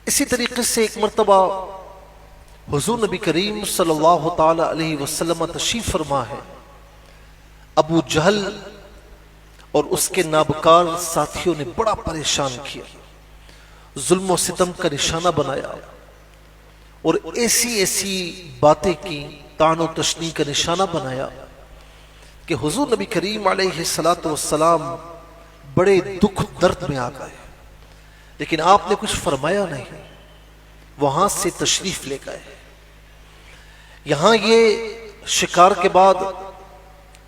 इसी तरीके से एक मरतबा हुजूर नबी करीम सल्लल्लाहु ताला अलैहि वसल्लम तशरीफ फरमा है। अबू जहल और उसके नाबकार साथियों ने बड़ा परेशान किया, जुल्म और सितम का निशाना बनाया और ऐसी ऐसी बातें की, तानो तशनी का निशाना बनाया कि हुजूर नबी करीम अलैहिस्सलातु वस्सलाम बड़े दुख दर्द में आ गए। लेकिन आपने कुछ फरमाया नहीं, वहां से तशरीफ ले गए। यहां ये शिकार के बाद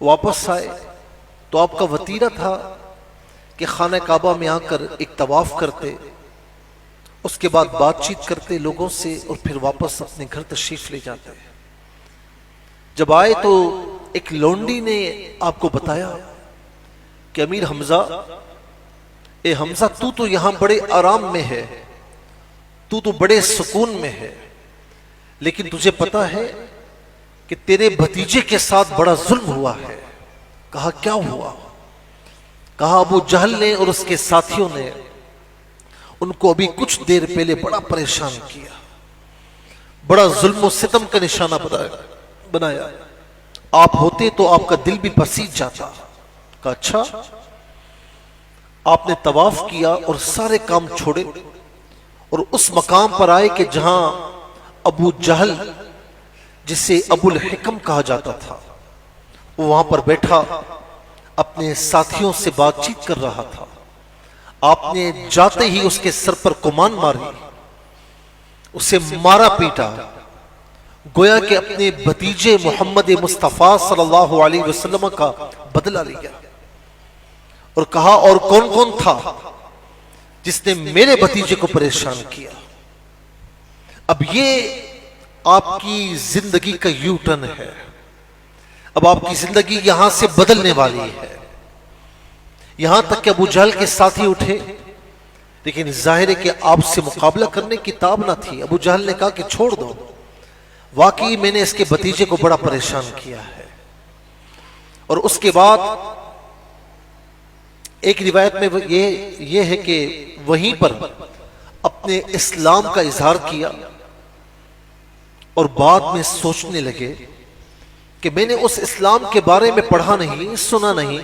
वापस आए तो आपका वतीरा था कि खाना काबा में आकर एक तवाफ करते, उसके बाद बातचीत करते लोगों से और फिर वापस अपने घर तशरीफ ले जाते। जब आए तो एक लौंडी ने आपको बताया कि अमीर हमजा, ए हमजा, तू तो यहां बड़े आराम में है, तू तो बड़े सुकून में है, लेकिन तुझे पता है कि तेरे भतीजे के साथ बड़ा जुल्म हुआ है। कहा क्या हुआ? कहा अबू जहल ने और उसके साथियों ने उनको अभी कुछ देर पहले बड़ा परेशान किया, बड़ा जुल्म और सितम का निशाना बनाया। आप होते तो आपका दिल भी पसीज जाता। कहा अच्छा। आपने तवाफ किया और सारे काम छोड़े और उस मकाम पर आए कि जहां अबू जहल, जिसे अबुल हिकम कहा जाता था, वो वहां पर बैठा अपने साथियों से बातचीत कर रहा था। आपने जाते ही उसके सर पर कुमान मारी, उसे मारा पीटा, गोया कि अपने भतीजे मोहम्मद मुस्तफा सल्लल्लाहु अलैहि वसल्लम का बदला लिया और कहा और कौन कौन था जिसने मेरे भतीजे को परेशान किया। अब ये आपकी जिंदगी का यू टर्न है, अब आपकी जिंदगी यहां से बदलने वाली है। यहां तक कि अबू जहल के साथी उठे, लेकिन जाहिर है कि आपसे मुकाबला करने की ताब ना थी। अबू जहल ने कहा कि छोड़ दो, वाकई मैंने इसके भतीजे को बड़ा परेशान किया है। और उसके बाद एक रिवायत में ये है कि वहीं पर अपने इस्लाम का इजहार किया और बाद में सोचने लगे कि मैंने उस इस्लाम के बारे में पढ़ा नहीं, सुना नहीं,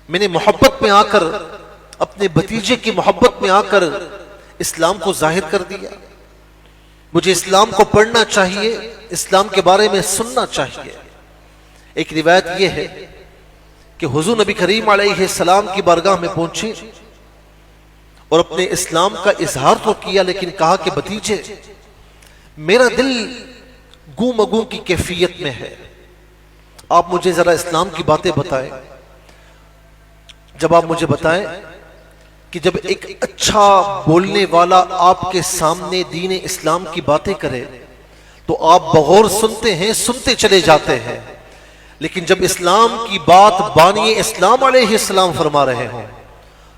मैंने मोहब्बत में आकर, अपने भतीजे की मोहब्बत में आकर इस्लाम को जाहिर कर दिया। मुझे इस्लाम को पढ़ना चाहिए, इस्लाम के बारे में सुनना चाहिए। एक रिवायत यह है कि हुजूर नबी करीम अलैहिस्सलाम की बारगाह में पहुंचे और अपने इस्लाम का इजहार तो किया, लेकिन कहा कि भतीजे, मेरा दिल गूमगू की कैफियत में है, आप मुझे जरा इस्लाम की बातें बताएं। जब आप मुझे बताएं कि जब एक अच्छा बोलने वाला आपके सामने दीन इस्लाम की बातें करे तो आप बगौर सुनते हैं, सुनते चले जाते हैं, लेकिन जब इस्लाम की बात बानी इस्लाम अलैहिस्सलाम फरमा रहे हों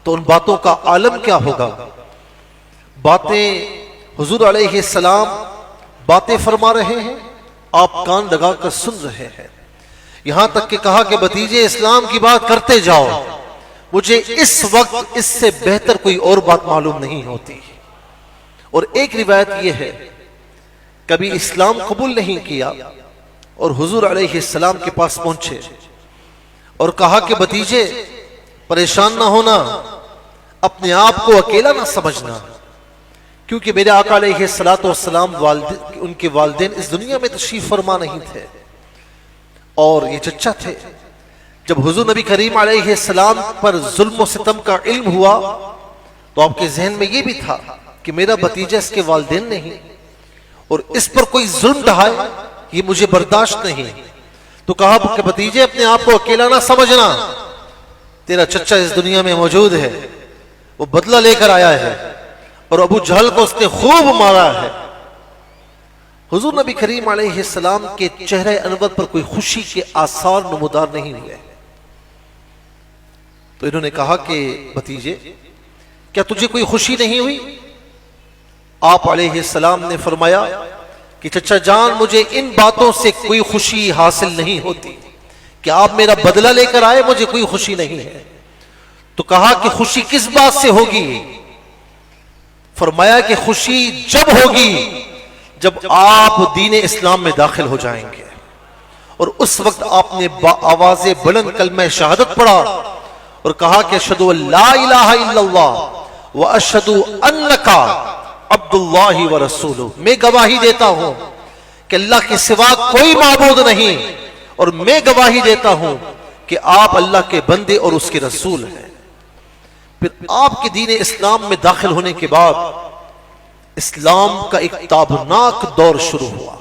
तो उन बातों का आलम क्या होगा। बातें हुजूर अलैहिस्सलाम बातें फरमा रहे हैं, आप कान लगाकर सुन रहे हैं। यहां तक कि कहा कि भतीजे इस्लाम की बात करते जाओ, मुझे इस वक्त इससे बेहतर कोई और बात मालूम नहीं होती। और एक रिवायत यह है, कभी इस्लाम कबूल नहीं किया और हुजूर अलैहिस्सलाम के पास पहुंचे और कहा कि भतीजे परेशान ना होना, अपने आप को अकेला ना समझना, क्योंकि मेरे आका अलैहिस्सलातु वस्सलाम उनके वालिदैन इस दुनिया में तशरीफ फरमा नहीं थे और ये चचा थे। जब हुजूर नबी करीम अलैहिस्सलाम पर जुल्म और सितम का इल्म हुआ तो आपके जहन में ये भी था कि मेरा भतीजा इसके वालिदैन नहीं और इस पर कोई जुल्म ढहाए, ये मुझे बर्दाश्त नहीं। तो कहा कि भतीजे अपने आप को अकेला ना समझना, तेरा चचा इस दुनिया में मौजूद है, वो बदला लेकर आया है और अबू जहल को उसने खूब मारा है। हुजूर नबी करीम अलैहिस्सलाम के चेहरे अनवर पर कोई खुशी के आसार नमूदार नहीं हुए। तो इन्होंने कहा कि भतीजे, क्या तुझे कोई खुशी नहीं हुई? आप अलैहिस्सलाम ने फरमाया कि चचा जान, मुझे इन बातों से कोई खुशी हासिल नहीं होती कि आप मेरा बदला लेकर आए, मुझे कोई खुशी नहीं है। तो कहा कि खुशी किस बात से होगी? फरमाया कि खुशी जब होगी जब आप दीन इस्लाम में दाखिल हो जाएंगे। और उस वक्त आपने आवाज़े बुलंद कलमा शहादत पढ़ा और कहा कि अशहदु अल्ला इलाहा इल्लल्लाह व अशहदु अन्नका अब्दुल्लाहि व रसूलुहु, मैं गवाही देता हूं कि अल्लाह के सिवा कोई माबूद नहीं, और मैं गवाही देता हूं कि आप अल्लाह के बंदे और उसके रसूल हैं। फिर आपके दीन इस्लाम में दाखिल होने के बाद इस्लाम का एक ताबनाक दौर शुरू हुआ।